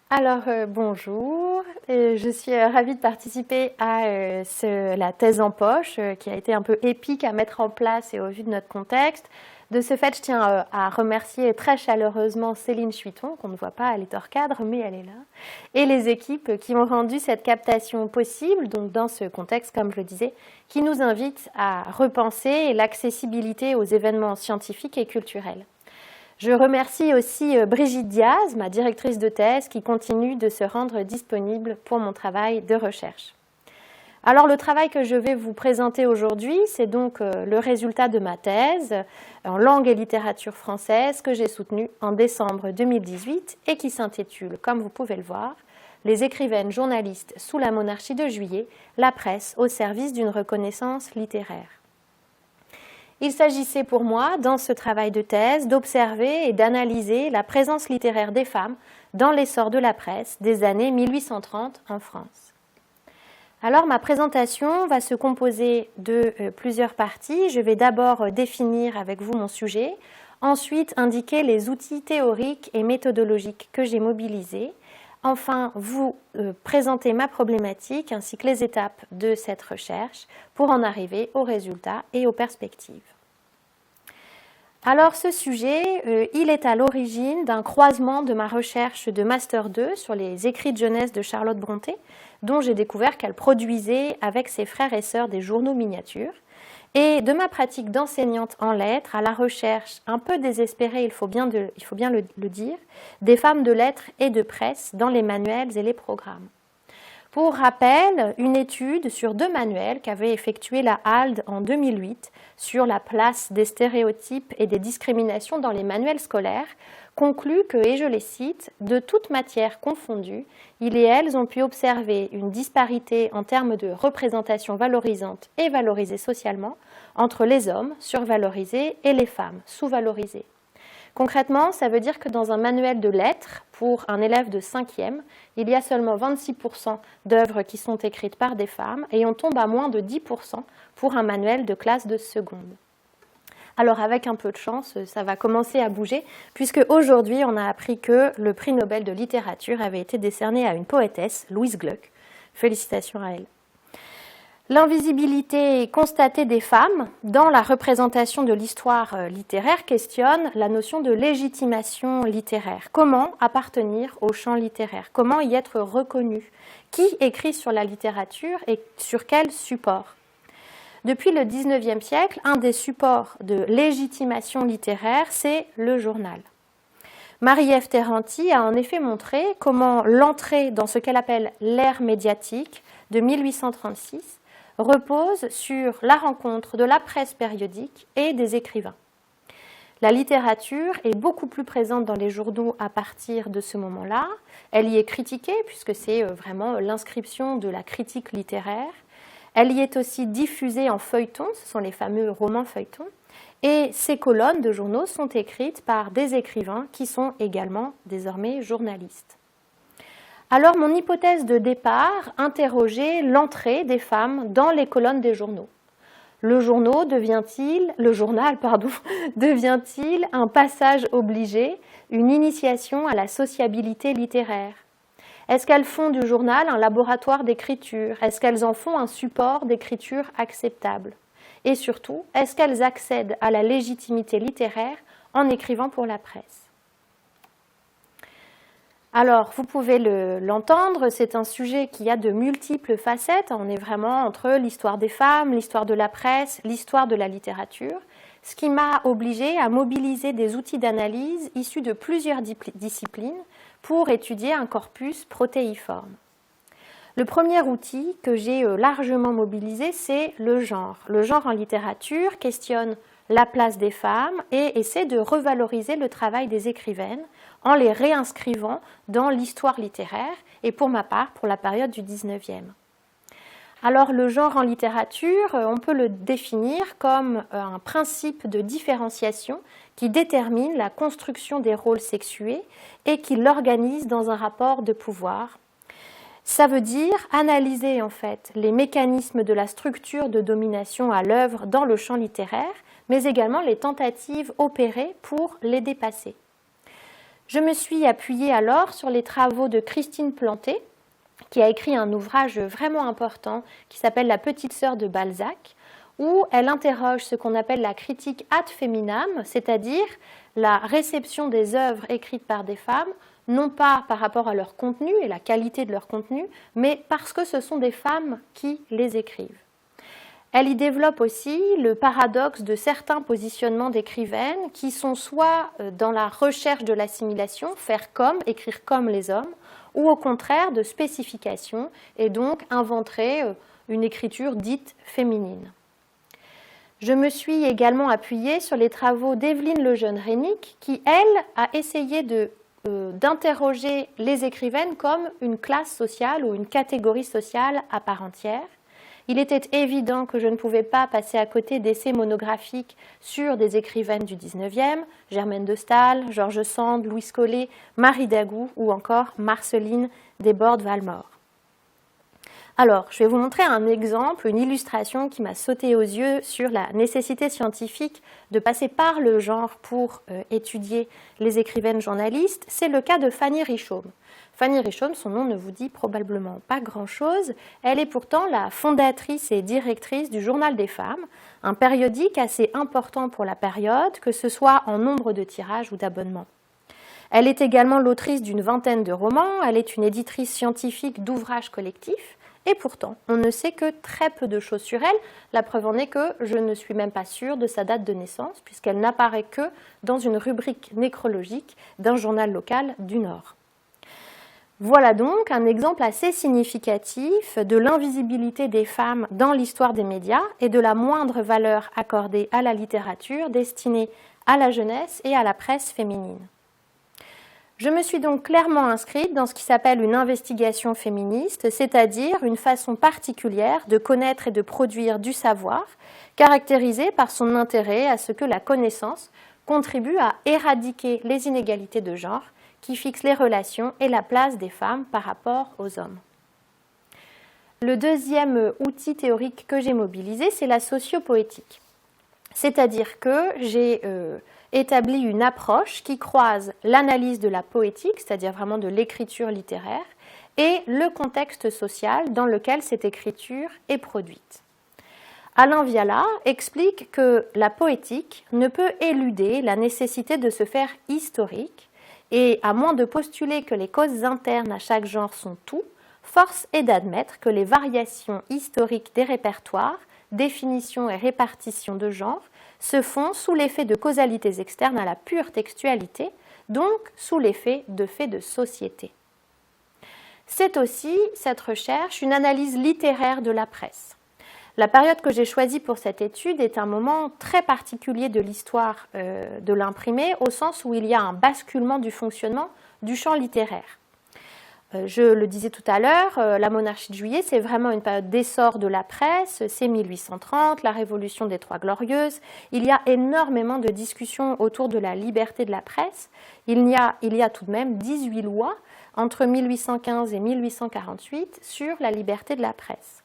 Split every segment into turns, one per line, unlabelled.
Bonjour, je suis ravie de participer à la thèse en poche qui a été un peu épique à mettre en place et au vu de notre contexte. De ce fait, je tiens à remercier très chaleureusement Céline Chuiton, qu'on ne voit pas, elle est hors cadre, mais elle est là, et les équipes qui ont rendu cette captation possible, donc dans ce contexte, comme je le disais, qui nous invite à repenser l'accessibilité aux événements scientifiques et culturels. Je remercie aussi Brigitte Diaz, ma directrice de thèse, qui continue de se rendre disponible pour mon travail de recherche. Alors le travail que je vais vous présenter aujourd'hui, c'est donc le résultat de ma thèse en langue et littérature française que j'ai soutenue en décembre 2018 et qui s'intitule, comme vous pouvez le voir, « Les écrivaines journalistes sous la monarchie de Juillet, la presse au service d'une reconnaissance littéraire ». Il s'agissait pour moi, dans ce travail de thèse, d'observer et d'analyser la présence littéraire des femmes dans l'essor de la presse des années 1830 en France. Alors ma présentation va se composer de plusieurs parties. Je vais d'abord définir avec vous mon sujet, ensuite indiquer les outils théoriques et méthodologiques que j'ai mobilisés, enfin vous présenter ma problématique ainsi que les étapes de cette recherche pour en arriver aux résultats et aux perspectives. Alors ce sujet, il est à l'origine d'un croisement de ma recherche de Master 2 sur les écrits de jeunesse de Charlotte Brontë, dont j'ai découvert qu'elle produisait avec ses frères et sœurs des journaux miniatures, et de ma pratique d'enseignante en lettres à la recherche un peu désespérée, il faut bien le dire, des femmes de lettres et de presse dans les manuels et les programmes. Pour rappel, une étude sur 2 manuels qu'avait effectué la HALD en 2008 sur la place des stéréotypes et des discriminations dans les manuels scolaires conclut que, et je les cite, « de toute matière confondue, ils et elles ont pu observer une disparité en termes de représentation valorisante et valorisée socialement entre les hommes survalorisés et les femmes sous-valorisées. » Concrètement, ça veut dire que dans un manuel de lettres, pour un élève de 5e, il y a seulement 26% d'œuvres qui sont écrites par des femmes et on tombe à moins de 10% pour un manuel de classe de seconde. Alors avec un peu de chance, ça va commencer à bouger, puisque aujourd'hui on a appris que le prix Nobel de littérature avait été décerné à une poétesse, Louise Gluck. Félicitations à elle. L'invisibilité constatée des femmes dans la représentation de l'histoire littéraire questionne la notion de légitimation littéraire. Comment appartenir au champ littéraire? Comment y être reconnu? Qui écrit sur la littérature et sur quel support? Depuis le XIXe siècle, un des supports de légitimation littéraire, c'est le journal. Marie-Ève Terranti a en effet montré comment l'entrée dans ce qu'elle appelle l'ère médiatique de 1836 repose sur la rencontre de la presse périodique et des écrivains. La littérature est beaucoup plus présente dans les journaux à partir de ce moment-là. Elle y est critiquée puisque c'est vraiment l'inscription de la critique littéraire. Elle y est aussi diffusée en feuilletons, ce sont les fameux romans feuilletons. Et ces colonnes de journaux sont écrites par des écrivains qui sont également désormais journalistes. Alors mon hypothèse de départ interrogeait l'entrée des femmes dans les colonnes des journaux. Le journal devient-il un passage obligé, une initiation à la sociabilité littéraire? Est-ce qu'elles font du journal un laboratoire d'écriture? Est-ce qu'elles en font un support d'écriture acceptable? Et surtout, est-ce qu'elles accèdent à la légitimité littéraire en écrivant pour la presse? Alors, vous pouvez l'entendre, c'est un sujet qui a de multiples facettes. On est vraiment entre l'histoire des femmes, l'histoire de la presse, l'histoire de la littérature, ce qui m'a obligée à mobiliser des outils d'analyse issus de plusieurs disciplines pour étudier un corpus protéiforme. Le premier outil que j'ai largement mobilisé, c'est le genre. Le genre en littérature questionne la place des femmes et essaie de revaloriser le travail des écrivaines en les réinscrivant dans l'histoire littéraire et pour ma part, pour la période du XIXe. Alors le genre en littérature, on peut le définir comme un principe de différenciation qui détermine la construction des rôles sexués et qui l'organise dans un rapport de pouvoir. Ça veut dire analyser en fait les mécanismes de la structure de domination à l'œuvre dans le champ littéraire, mais également les tentatives opérées pour les dépasser. Je me suis appuyée alors sur les travaux de Christine Planté, qui a écrit un ouvrage vraiment important qui s'appelle La petite sœur de Balzac, où elle interroge ce qu'on appelle la critique ad feminam, c'est-à-dire la réception des œuvres écrites par des femmes, non pas par rapport à leur contenu et la qualité de leur contenu, mais parce que ce sont des femmes qui les écrivent. Elle y développe aussi le paradoxe de certains positionnements d'écrivaines qui sont soit dans la recherche de l'assimilation, faire comme, écrire comme les hommes, ou au contraire de spécification et donc inventer une écriture dite féminine. Je me suis également appuyée sur les travaux d'Evelyne Lejeune-Reinig qui, elle, a essayé d'interroger les écrivaines comme une classe sociale ou une catégorie sociale à part entière. Il était évident que je ne pouvais pas passer à côté d'essais monographiques sur des écrivaines du XIXe, Germaine de Staël, George Sand, Louise Collet, Marie Dagout ou encore Marceline Desbordes-Valmore. Alors, je vais vous montrer un exemple, une illustration qui m'a sauté aux yeux sur la nécessité scientifique de passer par le genre pour étudier les écrivaines journalistes. C'est le cas de Fanny Richaume. Fanny Richaume, son nom ne vous dit probablement pas grand-chose. Elle est pourtant la fondatrice et directrice du Journal des femmes, un périodique assez important pour la période, que ce soit en nombre de tirages ou d'abonnements. Elle est également l'autrice d'une vingtaine de romans, elle est une éditrice scientifique d'ouvrages collectifs, et pourtant, on ne sait que très peu de choses sur elle. La preuve en est que je ne suis même pas sûre de sa date de naissance, puisqu'elle n'apparaît que dans une rubrique nécrologique d'un journal local du Nord. Voilà donc un exemple assez significatif de l'invisibilité des femmes dans l'histoire des médias et de la moindre valeur accordée à la littérature destinée à la jeunesse et à la presse féminine. Je me suis donc clairement inscrite dans ce qui s'appelle une investigation féministe, c'est-à-dire une façon particulière de connaître et de produire du savoir, caractérisée par son intérêt à ce que la connaissance contribue à éradiquer les inégalités de genre qui fixent les relations et la place des femmes par rapport aux hommes. Le deuxième outil théorique que j'ai mobilisé, c'est la sociopoétique. C'est-à-dire que j'ai établi une approche qui croise l'analyse de la poétique, c'est-à-dire vraiment de l'écriture littéraire, et le contexte social dans lequel cette écriture est produite. Alain Viala explique que la poétique ne peut éluder la nécessité de se faire historique, et à moins de postuler que les causes internes à chaque genre sont tout, force est d'admettre que les variations historiques des répertoires, définition et répartition de genre, se font sous l'effet de causalités externes à la pure textualité, donc sous l'effet de faits de société. C'est aussi, cette recherche, une analyse littéraire de la presse. La période que j'ai choisie pour cette étude est un moment très particulier de l'histoire de l'imprimé, au sens où il y a un basculement du fonctionnement du champ littéraire. Je le disais tout à l'heure, la monarchie de Juillet, c'est vraiment une période d'essor de la presse, c'est 1830, la révolution des Trois Glorieuses. Il y a énormément de discussions autour de la liberté de la presse. Il y a tout de même 18 lois entre 1815 et 1848 sur la liberté de la presse.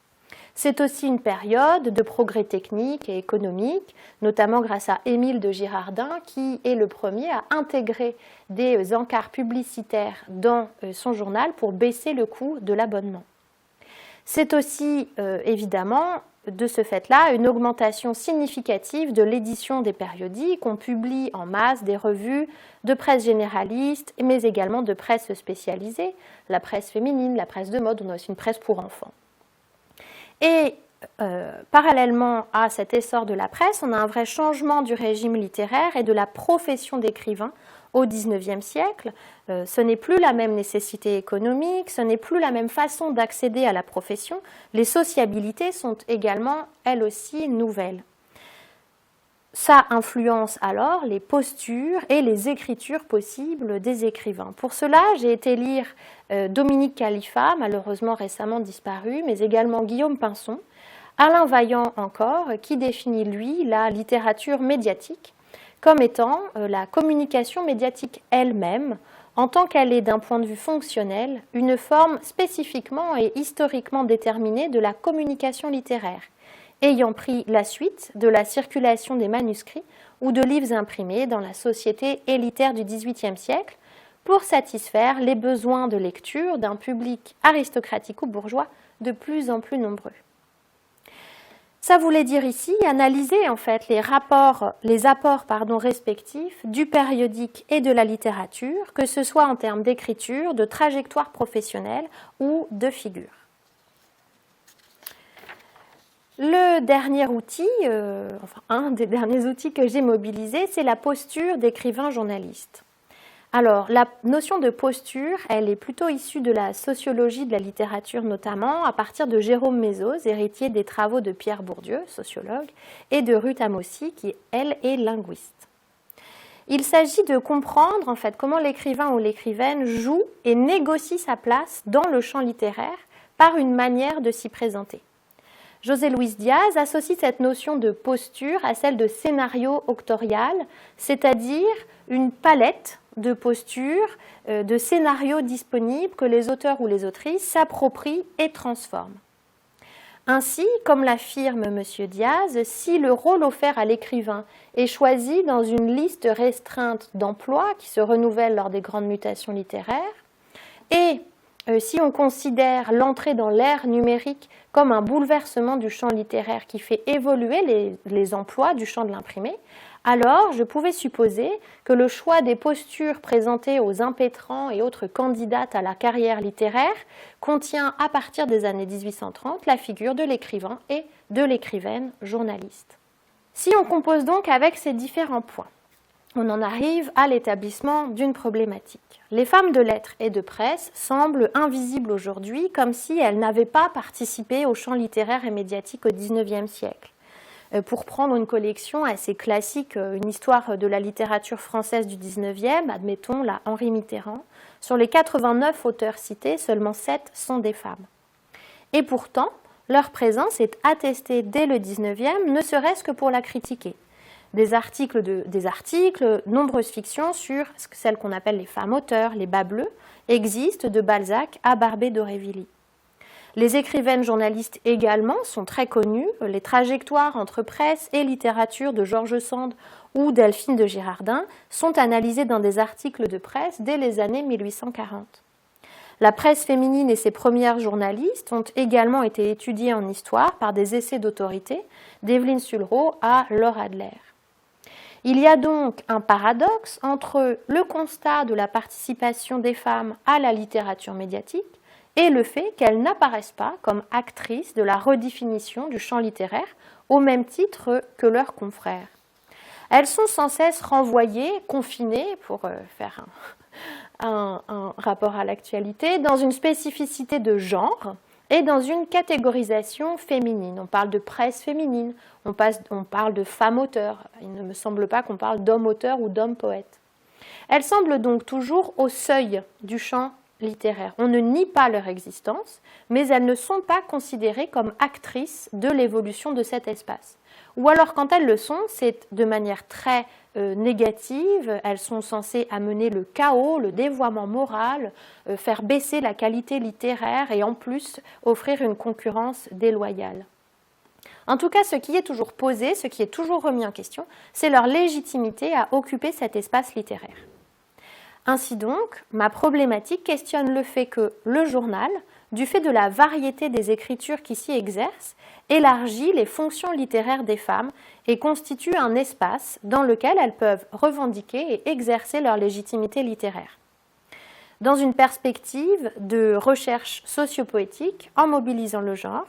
C'est aussi une période de progrès technique et économique, notamment grâce à Émile de Girardin, qui est le premier à intégrer des encarts publicitaires dans son journal pour baisser le coût de l'abonnement. C'est aussi, évidemment, de ce fait-là, une augmentation significative de l'édition des périodiques. On publie en masse des revues de presse généraliste, mais également de presse spécialisée, la presse féminine, la presse de mode, on a aussi une presse pour enfants. Et parallèlement à cet essor de la presse, on a un vrai changement du régime littéraire et de la profession d'écrivain au XIXe siècle. Ce n'est plus la même nécessité économique, ce n'est plus la même façon d'accéder à la profession. Les sociabilités sont également, elles aussi, nouvelles. Ça influence alors les postures et les écritures possibles des écrivains. Pour cela, j'ai été lire Dominique Khalifa, malheureusement récemment disparu, mais également Guillaume Pinson, Alain Vaillant encore, qui définit, lui, la littérature médiatique comme étant la communication médiatique elle-même, en tant qu'elle est d'un point de vue fonctionnel, une forme spécifiquement et historiquement déterminée de la communication littéraire, ayant pris la suite de la circulation des manuscrits ou de livres imprimés dans la société élitaire du XVIIIe siècle, pour satisfaire les besoins de lecture d'un public aristocratique ou bourgeois de plus en plus nombreux. Ça voulait dire ici analyser en fait les apports respectifs du périodique et de la littérature, que ce soit en termes d'écriture, de trajectoire professionnelle ou de figure. Le dernier outil, un des derniers outils que j'ai mobilisé, c'est la posture d'écrivain journaliste. Alors, la notion de posture, elle est plutôt issue de la sociologie de la littérature notamment, à partir de Jérôme Mézos, héritier des travaux de Pierre Bourdieu, sociologue, et de Ruth Amossi, qui, elle, est linguiste. Il s'agit de comprendre, en fait, comment l'écrivain ou l'écrivaine joue et négocie sa place dans le champ littéraire par une manière de s'y présenter. José Luis Diaz associe cette notion de posture à celle de scénario octorial, c'est-à-dire une palette de postures, de scénarios disponibles que les auteurs ou les autrices s'approprient et transforment. Ainsi, comme l'affirme M. Diaz, si le rôle offert à l'écrivain est choisi dans une liste restreinte d'emplois qui se renouvellent lors des grandes mutations littéraires, et si on considère l'entrée dans l'ère numérique comme un bouleversement du champ littéraire qui fait évoluer les emplois du champ de l'imprimé, alors je pouvais supposer que le choix des postures présentées aux impétrants et autres candidates à la carrière littéraire contient à partir des années 1830 la figure de l'écrivain et de l'écrivaine journaliste. Si on compose donc avec ces différents points, on en arrive à l'établissement d'une problématique. Les femmes de lettres et de presse semblent invisibles aujourd'hui, comme si elles n'avaient pas participé au champ littéraire et médiatique au XIXe siècle. Pour prendre une collection assez classique, une histoire de la littérature française du XIXe, admettons la Henri Mitterrand, sur les 89 auteurs cités, seulement 7 sont des femmes. Et pourtant, leur présence est attestée dès le XIXe, ne serait-ce que pour la critiquer. Des articles, nombreuses fictions sur celles qu'on appelle les femmes auteurs, les bas bleus, existent de Balzac à Barbé d'Aurevilly. Les écrivaines journalistes également sont très connues. Les trajectoires entre presse et littérature de George Sand ou Delphine de Girardin sont analysées dans des articles de presse dès les années 1840. La presse féminine et ses premières journalistes ont également été étudiées en histoire par des essais d'autorité, d'Evelyne Sulro à Laure Adler. Il y a donc un paradoxe entre le constat de la participation des femmes à la littérature médiatique et le fait qu'elles n'apparaissent pas comme actrices de la redéfinition du champ littéraire au même titre que leurs confrères. Elles sont sans cesse renvoyées, confinées, pour faire un rapport à l'actualité, dans une spécificité de genre et dans une catégorisation féminine. On parle de presse féminine, on parle de femmes auteurs. Il ne me semble pas qu'on parle d'hommes auteurs ou d'hommes poètes. Elles semblent donc toujours au seuil du champ littéraire. On ne nie pas leur existence, mais elles ne sont pas considérées comme actrices de l'évolution de cet espace. Ou alors, quand elles le sont, c'est de manière très négative. Elles sont censées amener le chaos, le dévoiement moral, faire baisser la qualité littéraire et en plus offrir une concurrence déloyale. En tout cas, ce qui est toujours posé, ce qui est toujours remis en question, c'est leur légitimité à occuper cet espace littéraire. Ainsi donc, ma problématique questionne le fait que le journal, du fait de la variété des écritures qui s'y exercent, élargit les fonctions littéraires des femmes et constitue un espace dans lequel elles peuvent revendiquer et exercer leur légitimité littéraire. Dans une perspective de recherche sociopoétique, en mobilisant le genre,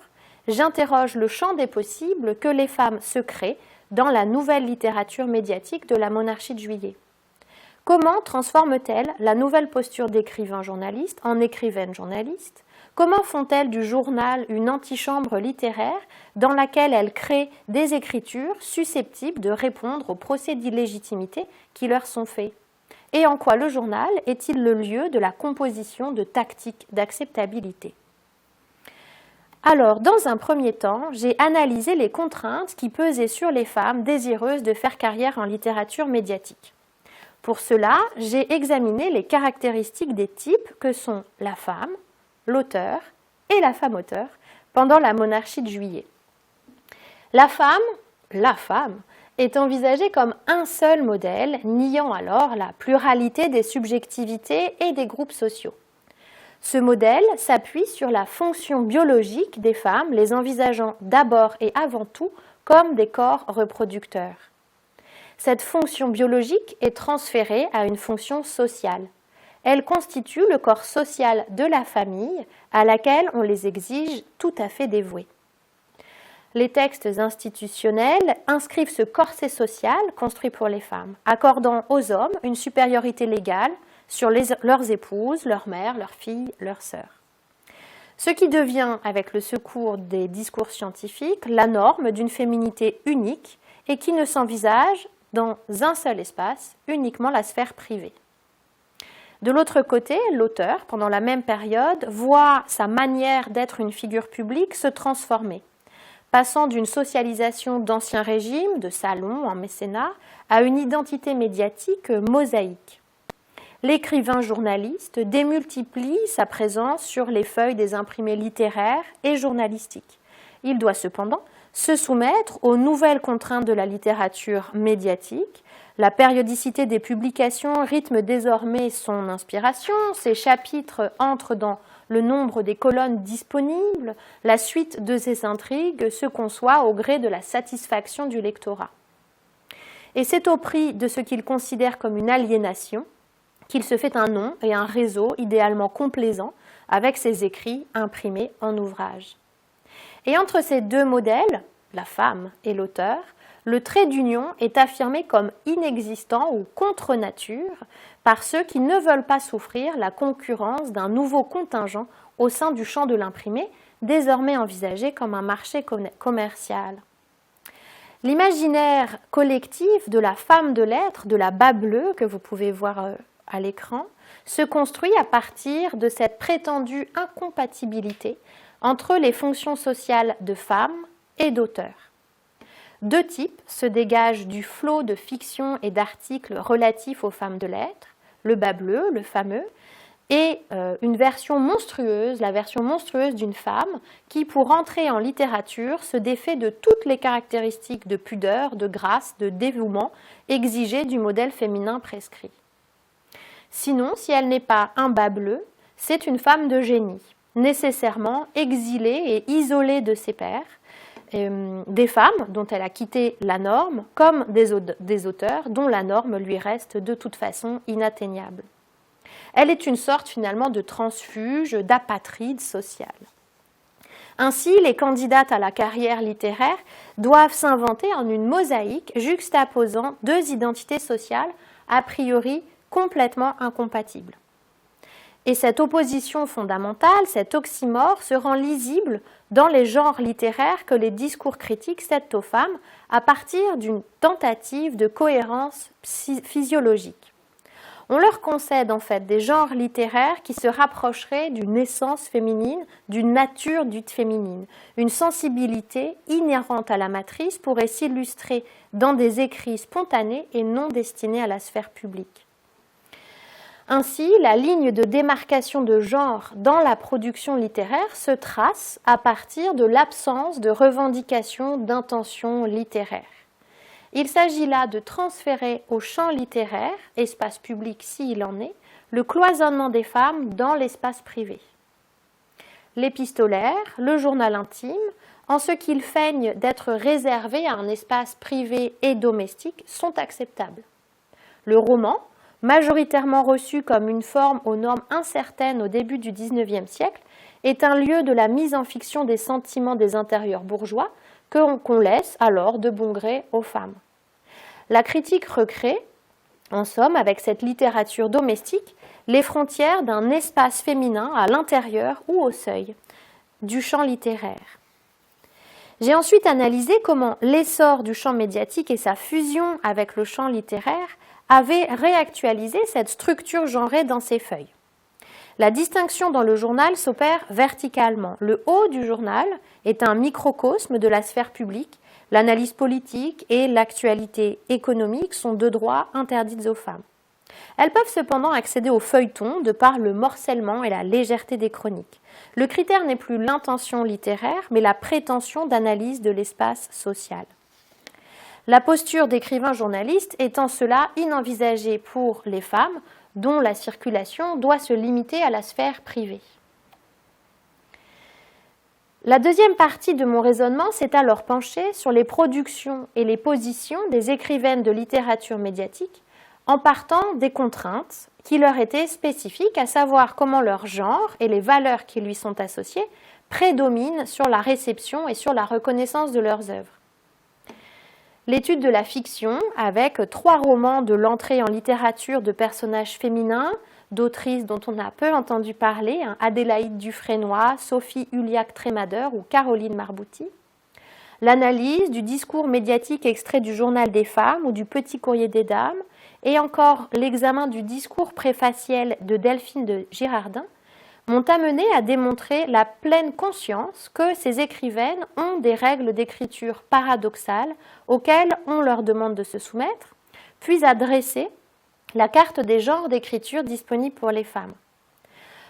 j'interroge le champ des possibles que les femmes se créent dans la nouvelle littérature médiatique de la monarchie de Juillet. Comment transforment-elles la nouvelle posture d'écrivain-journaliste en écrivaine-journaliste ? Comment font-elles du journal une antichambre littéraire dans laquelle elles créent des écritures susceptibles de répondre aux procès d'illégitimité qui leur sont faits ? Et en quoi le journal est-il le lieu de la composition de tactiques d'acceptabilité ? Alors, dans un premier temps, j'ai analysé les contraintes qui pesaient sur les femmes désireuses de faire carrière en littérature médiatique. Pour cela, j'ai examiné les caractéristiques des types que sont la femme, l'auteur et la femme auteur pendant la monarchie de Juillet. La femme, est envisagé comme un seul modèle, niant alors la pluralité des subjectivités et des groupes sociaux. Ce modèle s'appuie sur la fonction biologique des femmes, les envisageant d'abord et avant tout comme des corps reproducteurs. Cette fonction biologique est transférée à une fonction sociale. Elle constitue le corps social de la famille à laquelle on les exige tout à fait dévoués. Les textes institutionnels inscrivent ce corset social construit pour les femmes, accordant aux hommes une supériorité légale sur leurs épouses, leurs mères, leurs filles, leurs sœurs. Ce qui devient, avec le secours des discours scientifiques, la norme d'une féminité unique et qui ne s'envisage dans un seul espace, uniquement la sphère privée. De l'autre côté, l'auteur, pendant la même période, voit sa manière d'être une figure publique se transformer, passant d'une socialisation d'ancien régime, de salon en mécénat, à une identité médiatique mosaïque. L'écrivain journaliste démultiplie sa présence sur les feuilles des imprimés littéraires et journalistiques. Il doit cependant se soumettre aux nouvelles contraintes de la littérature médiatique. La périodicité des publications rythme désormais son inspiration, ses chapitres entrent dans le nombre des colonnes disponibles, la suite de ses intrigues se conçoit au gré de la satisfaction du lectorat. Et c'est au prix de ce qu'il considère comme une aliénation qu'il se fait un nom et un réseau idéalement complaisant avec ses écrits imprimés en ouvrage. Et entre ces deux modèles, la femme et l'auteur, le trait d'union est affirmé comme inexistant ou contre nature par ceux qui ne veulent pas souffrir la concurrence d'un nouveau contingent au sein du champ de l'imprimé, désormais envisagé comme un marché commercial. L'imaginaire collectif de la femme de lettres, de la bas bleue que vous pouvez voir à l'écran, se construit à partir de cette prétendue incompatibilité entre les fonctions sociales de femme et d'auteur. Deux types se dégagent du flot de fiction et d'articles relatifs aux femmes de lettres, le bas bleu, le fameux, et une version monstrueuse, la version monstrueuse d'une femme qui, pour entrer en littérature, se défait de toutes les caractéristiques de pudeur, de grâce, de dévouement exigées du modèle féminin prescrit. Sinon, si elle n'est pas un bas bleu, c'est une femme de génie, nécessairement exilée et isolée de ses pairs, des femmes dont elle a quitté la norme, comme des auteurs dont la norme lui reste de toute façon inatteignable. Elle est une sorte finalement de transfuge, d'apatride sociale. Ainsi, les candidates à la carrière littéraire doivent s'inventer en une mosaïque juxtaposant deux identités sociales a priori complètement incompatibles. Et cette opposition fondamentale, cet oxymore, se rend lisible dans les genres littéraires que les discours critiques cèdent aux femmes à partir d'une tentative de cohérence physiologique. On leur concède en fait des genres littéraires qui se rapprocheraient d'une essence féminine, d'une nature dite féminine. Une sensibilité inhérente à la matrice pourrait s'illustrer dans des écrits spontanés et non destinés à la sphère publique. Ainsi, la ligne de démarcation de genre dans la production littéraire se trace à partir de l'absence de revendication d'intention littéraire. Il s'agit là de transférer au champ littéraire, espace public s'il en est, le cloisonnement des femmes dans l'espace privé. L'épistolaire, le journal intime, en ce qu'ils feignent d'être réservés à un espace privé et domestique, sont acceptables. Le roman, majoritairement reçu comme une forme aux normes incertaines au début du XIXe siècle, est un lieu de la mise en fiction des sentiments des intérieurs bourgeois qu'on laisse alors de bon gré aux femmes. La critique recrée, en somme, avec cette littérature domestique, les frontières d'un espace féminin à l'intérieur ou au seuil du champ littéraire. J'ai ensuite analysé comment l'essor du champ médiatique et sa fusion avec le champ littéraire avait réactualisé cette structure genrée dans ses feuilles. La distinction dans le journal s'opère verticalement. Le haut du journal est un microcosme de la sphère publique. L'analyse politique et l'actualité économique sont deux droits interdites aux femmes. Elles peuvent cependant accéder au feuilleton de par le morcellement et la légèreté des chroniques. Le critère n'est plus l'intention littéraire, mais la prétention d'analyse de l'espace social. La posture d'écrivain journaliste étant cela inenvisagée pour les femmes dont la circulation doit se limiter à la sphère privée. La deuxième partie de mon raisonnement s'est alors penchée sur les productions et les positions des écrivaines de littérature médiatique en partant des contraintes qui leur étaient spécifiques, à savoir comment leur genre et les valeurs qui lui sont associées prédominent sur la réception et sur la reconnaissance de leurs œuvres. L'étude de la fiction, avec 3 romans de l'entrée en littérature de personnages féminins, d'autrices dont on a peu entendu parler, Adélaïde Dufresnoy, Sophie Huliac-Trémadeur ou Caroline Marbouty. L'analyse du discours médiatique extrait du Journal des femmes ou du Petit Courrier des dames, et encore l'examen du discours préfaciel de Delphine de Girardin, m'ont amené à démontrer la pleine conscience que ces écrivaines ont des règles d'écriture paradoxales auxquelles on leur demande de se soumettre, puis à dresser la carte des genres d'écriture disponibles pour les femmes.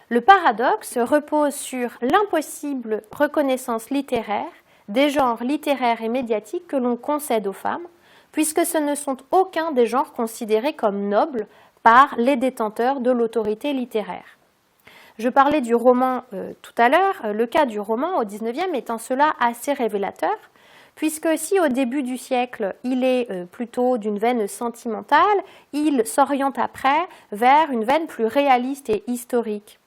Le paradoxe repose sur l'impossible reconnaissance littéraire des genres littéraires et médiatiques que l'on concède aux femmes, puisque ce ne sont aucun des genres considérés comme nobles par les détenteurs de l'autorité littéraire. Je parlais du roman tout à l'heure, le cas du roman au XIXe étant cela assez révélateur, puisque si au début du siècle il est plutôt d'une veine sentimentale, il s'oriente après vers une veine plus réaliste et historique.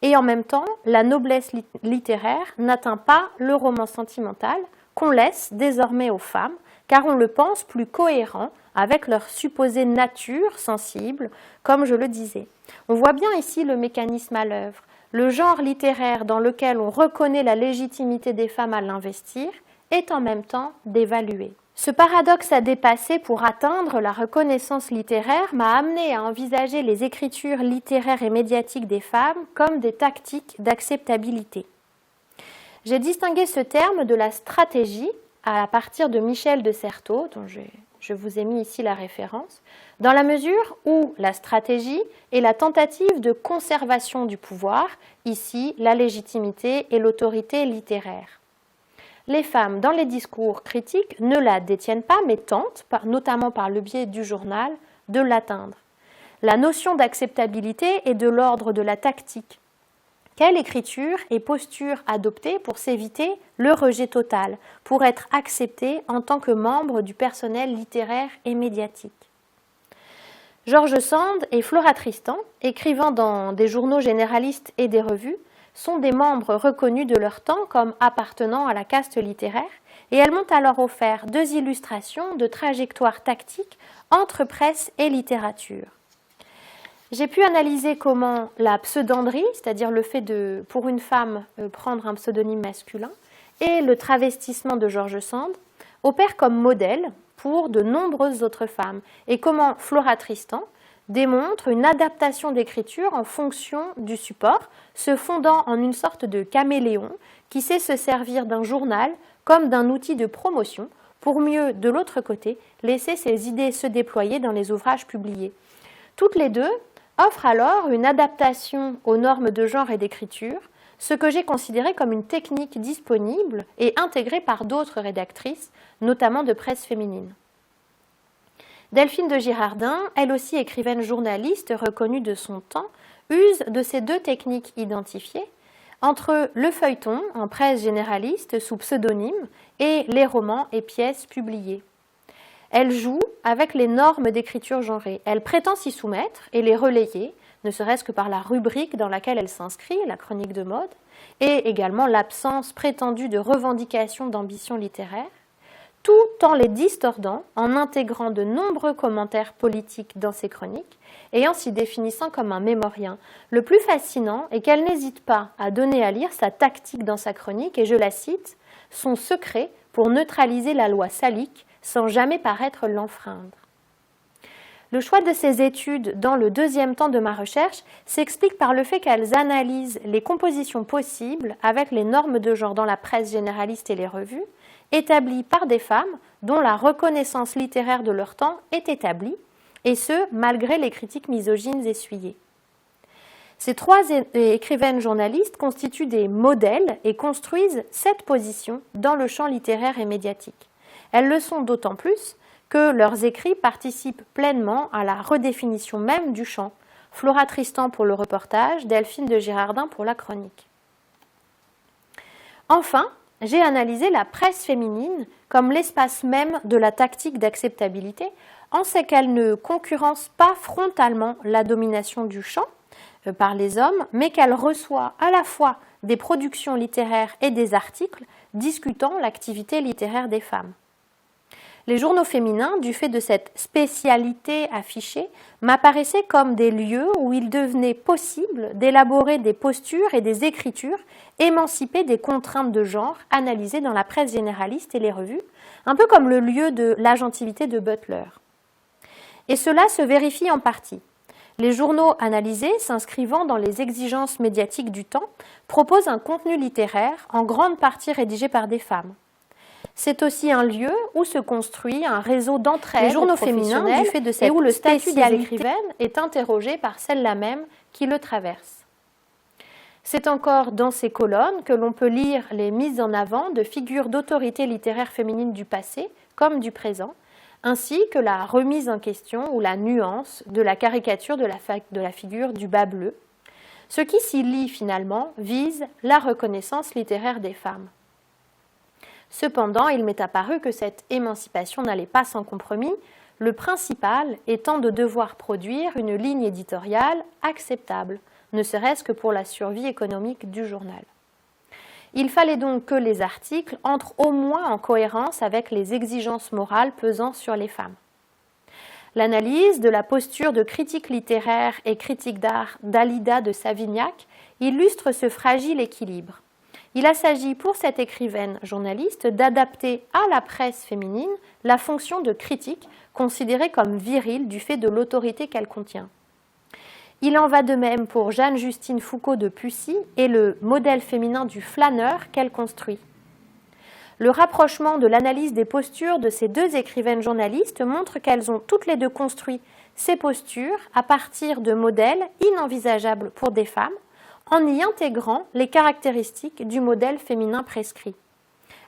Et en même temps, la noblesse littéraire n'atteint pas le roman sentimental qu'on laisse désormais aux femmes, car on le pense plus cohérent avec leur supposée nature sensible, comme je le disais. On voit bien ici le mécanisme à l'œuvre. Le genre littéraire dans lequel on reconnaît la légitimité des femmes à l'investir est en même temps dévalué. Ce paradoxe à dépasser pour atteindre la reconnaissance littéraire m'a amené à envisager les écritures littéraires et médiatiques des femmes comme des tactiques d'acceptabilité. J'ai distingué ce terme de la stratégie à partir de Michel de Certeau, dont je vous ai mis ici la référence, dans la mesure où la stratégie est la tentative de conservation du pouvoir, ici la légitimité et l'autorité littéraire. Les femmes, dans les discours critiques, ne la détiennent pas, mais tentent, notamment par le biais du journal, de l'atteindre. La notion d'acceptabilité est de l'ordre de la tactique. Quelle écriture et posture adopter pour s'éviter le rejet total, pour être accepté en tant que membre du personnel littéraire et médiatique? George Sand et Flora Tristan, écrivant dans des journaux généralistes et des revues, sont des membres reconnus de leur temps comme appartenant à la caste littéraire, et elles m'ont alors offert 2 illustrations de trajectoires tactiques entre presse et littérature. J'ai pu analyser comment la pseudandrie, c'est-à-dire le fait de, pour une femme, prendre un pseudonyme masculin, et le travestissement de George Sand opèrent comme modèle pour de nombreuses autres femmes, et comment Flora Tristan démontre une adaptation d'écriture en fonction du support, se fondant en une sorte de caméléon qui sait se servir d'un journal comme d'un outil de promotion pour mieux, de l'autre côté, laisser ses idées se déployer dans les ouvrages publiés. Toutes les deux offrent alors une adaptation aux normes de genre et d'écriture, ce que j'ai considéré comme une technique disponible et intégrée par d'autres rédactrices, notamment de presse féminine. Delphine de Girardin, elle aussi écrivaine journaliste reconnue de son temps, use de ces 2 techniques identifiées entre le feuilleton en presse généraliste sous pseudonyme et les romans et pièces publiés. Elle joue avec les normes d'écriture genrée. Elle prétend s'y soumettre et les relayer, ne serait-ce que par la rubrique dans laquelle elle s'inscrit, la chronique de mode, et également l'absence prétendue de revendication d'ambition littéraire, tout en les distordant, en intégrant de nombreux commentaires politiques dans ses chroniques et en s'y définissant comme un mémorien. Le plus fascinant est qu'elle n'hésite pas à donner à lire sa tactique dans sa chronique, et je la cite, « son secret pour neutraliser la loi salique sans jamais paraître l'enfreindre ». Le choix de ces études dans le 2e temps de ma recherche s'explique par le fait qu'elles analysent les compositions possibles avec les normes de genre dans la presse généraliste et les revues, établies par des femmes dont la reconnaissance littéraire de leur temps est établie, et ce, malgré les critiques misogynes essuyées. Ces 3 écrivaines journalistes constituent des modèles et construisent cette position dans le champ littéraire et médiatique. Elles le sont d'autant plus que leurs écrits participent pleinement à la redéfinition même du champ. Flora Tristan pour le reportage, Delphine de Girardin pour la chronique. Enfin, j'ai analysé la presse féminine comme l'espace même de la tactique d'acceptabilité, en ce qu'elle ne concurrence pas frontalement la domination du champ par les hommes, mais qu'elle reçoit à la fois des productions littéraires et des articles discutant l'activité littéraire des femmes. Les journaux féminins, du fait de cette spécialité affichée, m'apparaissaient comme des lieux où il devenait possible d'élaborer des postures et des écritures émancipées des contraintes de genre analysées dans la presse généraliste et les revues, un peu comme le lieu de l'agentivité de Butler. Et cela se vérifie en partie. Les journaux analysés, s'inscrivant dans les exigences médiatiques du temps, proposent un contenu littéraire en grande partie rédigé par des femmes. C'est aussi un lieu où se construit un réseau d'entraide. Les journaux féminins, du fait de cette et où le statut des écrivaines est interrogé par celle-là même qui le traverse. C'est encore dans ces colonnes que l'on peut lire les mises en avant de figures d'autorité littéraire féminine du passé comme du présent, ainsi que la remise en question ou la nuance de la caricature de la figure du bas bleu. Ce qui s'y lit finalement vise la reconnaissance littéraire des femmes. Cependant, il m'est apparu que cette émancipation n'allait pas sans compromis, le principal étant de devoir produire une ligne éditoriale acceptable, ne serait-ce que pour la survie économique du journal. Il fallait donc que les articles entrent au moins en cohérence avec les exigences morales pesant sur les femmes. L'analyse de la posture de critique littéraire et critique d'art d'Alida de Savignac illustre ce fragile équilibre. Il s'agit pour cette écrivaine journaliste d'adapter à la presse féminine la fonction de critique considérée comme virile du fait de l'autorité qu'elle contient. Il en va de même pour Jeanne-Justine Foucault de Pussy et le modèle féminin du flâneur qu'elle construit. Le rapprochement de l'analyse des postures de ces deux écrivaines journalistes montre qu'elles ont toutes les deux construit ces postures à partir de modèles inenvisageables pour des femmes, en y intégrant les caractéristiques du modèle féminin prescrit.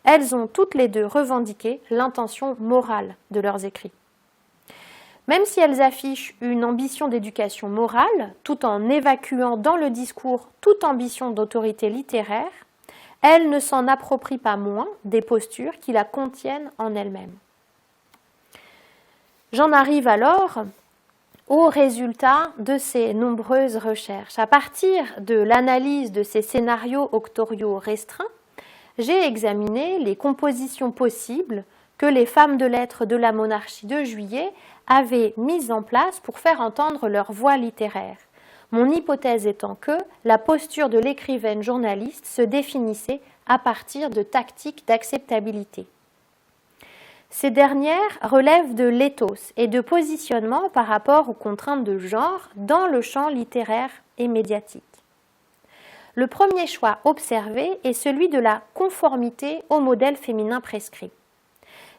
Elles ont toutes les deux revendiqué l'intention morale de leurs écrits. Même si elles affichent une ambition d'éducation morale, tout en évacuant dans le discours toute ambition d'autorité littéraire, elles ne s'en approprient pas moins des postures qui la contiennent en elles-mêmes. J'en arrive alors aux résultats de ces nombreuses recherches. À partir de l'analyse de ces scénarios octoriaux restreints, j'ai examiné les compositions possibles que les femmes de lettres de la monarchie de Juillet avaient mises en place pour faire entendre leur voix littéraire. Mon hypothèse étant que la posture de l'écrivaine journaliste se définissait à partir de tactiques d'acceptabilité. Ces dernières relèvent de l'éthos et de positionnement par rapport aux contraintes de genre dans le champ littéraire et médiatique. Le premier choix observé est celui de la conformité au modèle féminin prescrit.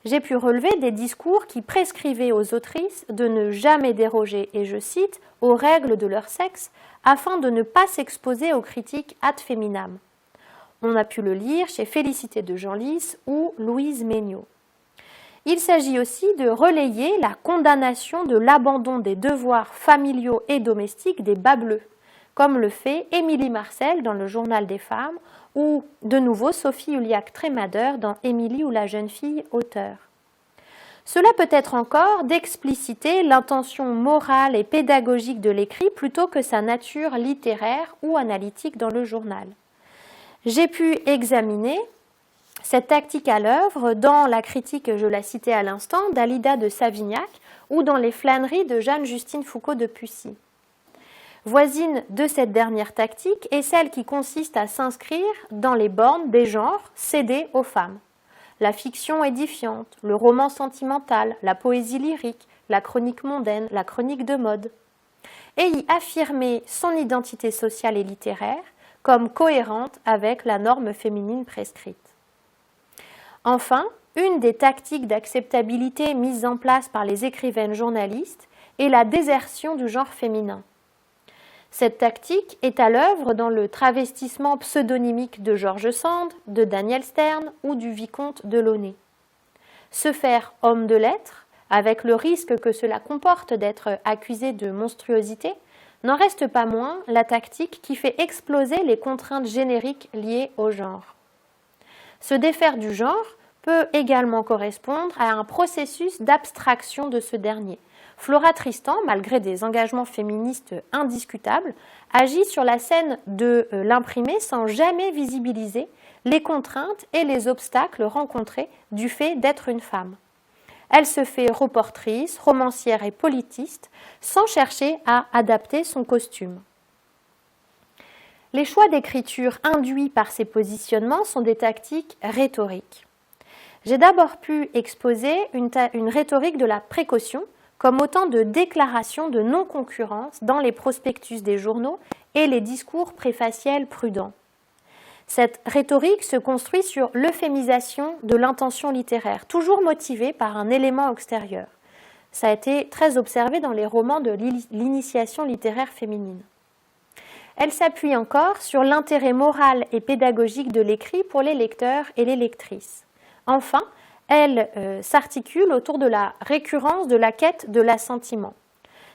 J'ai pu relever des discours qui prescrivaient aux autrices de ne jamais déroger, et je cite, aux règles de leur sexe afin de ne pas s'exposer aux critiques ad feminam. On a pu le lire chez Félicité de Genlis ou Louise Megnaud. Il s'agit aussi de relayer la condamnation de l'abandon des devoirs familiaux et domestiques des bas bleus, comme le fait Émilie Marcel dans le Journal des femmes ou de nouveau Sophie Huliac-Trémadeur dans Émilie ou la jeune fille auteur. Cela peut être encore d'expliciter l'intention morale et pédagogique de l'écrit plutôt que sa nature littéraire ou analytique dans le journal. J'ai pu examiner cette tactique à l'œuvre dans la critique, je la citais à l'instant, d'Alida de Savignac ou dans les flâneries de Jeanne-Justine Foucault de Pussy. Voisine de cette dernière tactique est celle qui consiste à s'inscrire dans les bornes des genres cédés aux femmes. La fiction édifiante, le roman sentimental, la poésie lyrique, la chronique mondaine, la chronique de mode. Et y affirmer son identité sociale et littéraire comme cohérente avec la norme féminine prescrite. Enfin, une des tactiques d'acceptabilité mises en place par les écrivaines journalistes est la désertion du genre féminin. Cette tactique est à l'œuvre dans le travestissement pseudonymique de George Sand, de Daniel Stern ou du vicomte de Launay. Se faire homme de lettres, avec le risque que cela comporte d'être accusé de monstruosité, n'en reste pas moins la tactique qui fait exploser les contraintes génériques liées au genre. Se défaire du genre peut également correspondre à un processus d'abstraction de ce dernier. Flora Tristan, malgré des engagements féministes indiscutables, agit sur la scène de l'imprimé sans jamais visibiliser les contraintes et les obstacles rencontrés du fait d'être une femme. Elle se fait reportrice, romancière et politiste sans chercher à adapter son costume. Les choix d'écriture induits par ces positionnements sont des tactiques rhétoriques. J'ai d'abord pu exposer une rhétorique de la précaution comme autant de déclarations de non-concurrence dans les prospectus des journaux et les discours préfaciels prudents. Cette rhétorique se construit sur l'euphémisation de l'intention littéraire, toujours motivée par un élément extérieur. Ça a été très observé dans les romans de l'initiation littéraire féminine. Elle s'appuie encore sur l'intérêt moral et pédagogique de l'écrit pour les lecteurs et les lectrices. Enfin, elle s'articule autour de la récurrence de la quête de l'assentiment.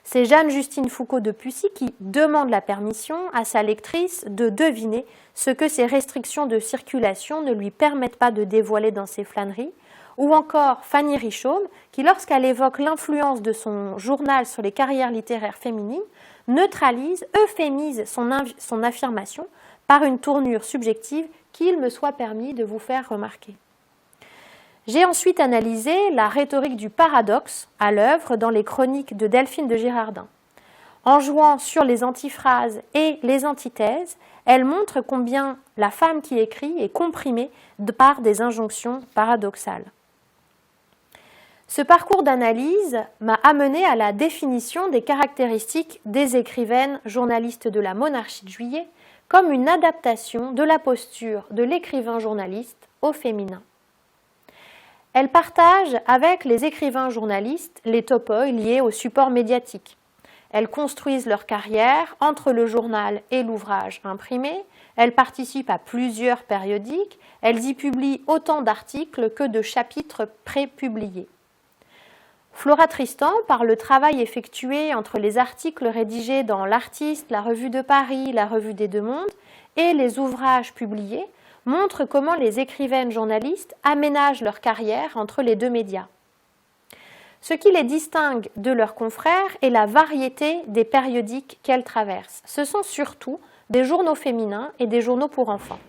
C'est Jeanne-Justine Foucault de Pucy qui demande la permission à sa lectrice de deviner ce que ces restrictions de circulation ne lui permettent pas de dévoiler dans ses flâneries, ou encore Fanny Richaume qui, lorsqu'elle évoque l'influence de son journal sur les carrières littéraires féminines, neutralise, euphémise son affirmation par une tournure subjective qu'il me soit permis de vous faire remarquer. J'ai ensuite analysé la rhétorique du paradoxe à l'œuvre dans les chroniques de Delphine de Girardin. En jouant sur les antiphrases et les antithèses, elle montre combien la femme qui écrit est comprimée par des injonctions paradoxales. Ce parcours d'analyse m'a amené à la définition des caractéristiques des écrivaines journalistes de la monarchie de Juillet comme une adaptation de la posture de l'écrivain journaliste au féminin. Elle partage avec les écrivains journalistes les topoi liés au support médiatique. Elles construisent leur carrière entre le journal et l'ouvrage imprimé, elles participent à plusieurs périodiques, elles y publient autant d'articles que de chapitres pré-publiés. Flora Tristan, par le travail effectué entre les articles rédigés dans l'Artiste, la Revue de Paris, la Revue des Deux Mondes et les ouvrages publiés, montre comment les écrivaines journalistes aménagent leur carrière entre les deux médias. Ce qui les distingue de leurs confrères est la variété des périodiques qu'elles traversent. Ce sont surtout des journaux féminins et des journaux pour enfants.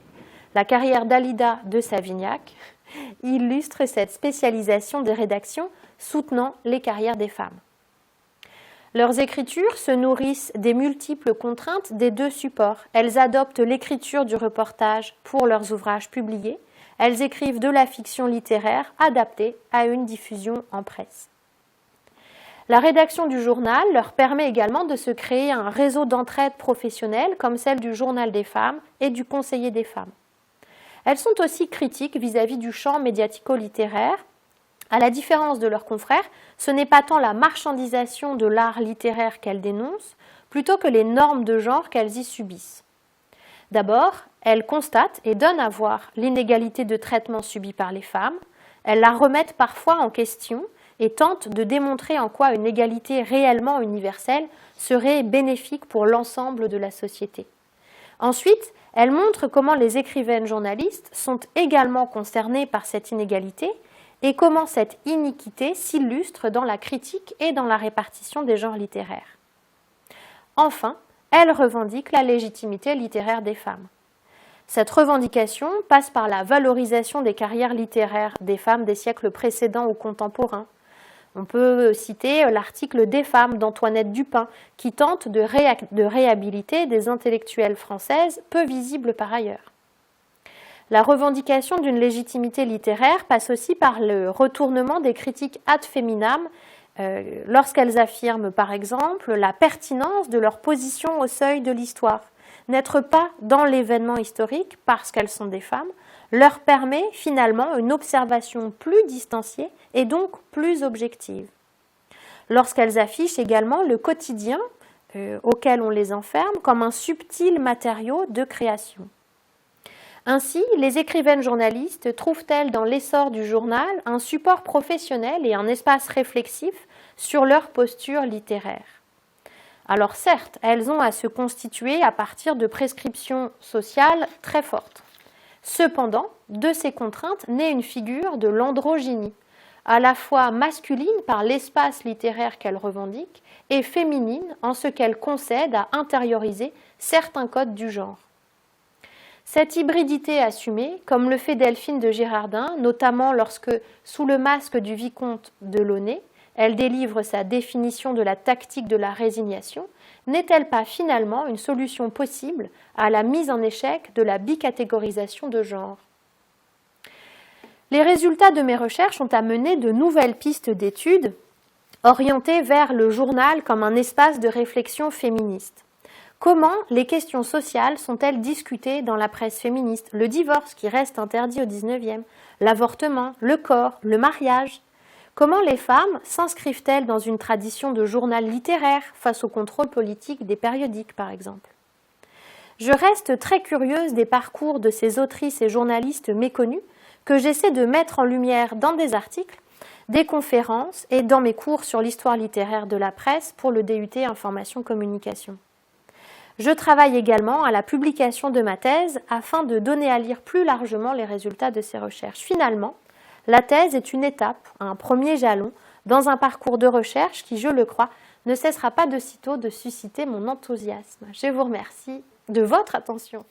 La carrière d'Alida de Savignac illustre cette spécialisation des rédactions soutenant les carrières des femmes. Leurs écritures se nourrissent des multiples contraintes des deux supports. Elles adoptent l'écriture du reportage pour leurs ouvrages publiés. Elles écrivent de la fiction littéraire adaptée à une diffusion en presse. La rédaction du journal leur permet également de se créer un réseau d'entraide professionnelle comme celle du Journal des femmes et du Conseiller des femmes. Elles sont aussi critiques vis-à-vis du champ médiatico-littéraire. À la différence de leurs confrères, ce n'est pas tant la marchandisation de l'art littéraire qu'elles dénoncent, plutôt que les normes de genre qu'elles y subissent. D'abord, elles constatent et donnent à voir l'inégalité de traitement subie par les femmes. Elles la remettent parfois en question et tentent de démontrer en quoi une égalité réellement universelle serait bénéfique pour l'ensemble de la société. Ensuite, elles montrent comment les écrivaines journalistes sont également concernées par cette inégalité et comment cette iniquité s'illustre dans la critique et dans la répartition des genres littéraires. Enfin, elles revendiquent la légitimité littéraire des femmes. Cette revendication passe par la valorisation des carrières littéraires des femmes des siècles précédents ou contemporains. On peut citer l'article Des femmes d'Antoinette Dupin qui tente de réhabiliter des intellectuelles françaises peu visibles par ailleurs. La revendication d'une légitimité littéraire passe aussi par le retournement des critiques ad feminam lorsqu'elles affirment par exemple la pertinence de leur position au seuil de l'histoire. N'être pas dans l'événement historique parce qu'elles sont des femmes leur permet finalement une observation plus distanciée et donc plus objective. Lorsqu'elles affichent également le quotidien auquel on les enferme comme un subtil matériau de création. Ainsi, les écrivaines journalistes trouvent-elles dans l'essor du journal un support professionnel et un espace réflexif sur leur posture littéraire. Alors certes, elles ont à se constituer à partir de prescriptions sociales très fortes. Cependant, de ces contraintes naît une figure de l'androgynie, à la fois masculine par l'espace littéraire qu'elle revendique et féminine en ce qu'elle concède à intérioriser certains codes du genre. Cette hybridité assumée, comme le fait Delphine de Girardin, notamment lorsque, sous le masque du vicomte de Launay, elle délivre sa définition de la tactique de la résignation, n'est-elle pas finalement une solution possible à la mise en échec de la bicatégorisation de genre ? Les résultats de mes recherches ont amené de nouvelles pistes d'études orientées vers le journal comme un espace de réflexion féministe. Comment les questions sociales sont-elles discutées dans la presse féministe ? Le divorce qui reste interdit au XIXe, l'avortement, le corps, le mariage. Comment les femmes s'inscrivent-elles dans une tradition de journal littéraire face au contrôle politique des périodiques, par exemple ? Je reste très curieuse des parcours de ces autrices et journalistes méconnues que j'essaie de mettre en lumière dans des articles, des conférences et dans mes cours sur l'histoire littéraire de la presse pour le DUT Information-Communication. Je travaille également à la publication de ma thèse afin de donner à lire plus largement les résultats de ces recherches. Finalement, la thèse est une étape, un premier jalon dans un parcours de recherche qui, je le crois, ne cessera pas de sitôt de susciter mon enthousiasme. Je vous remercie de votre attention.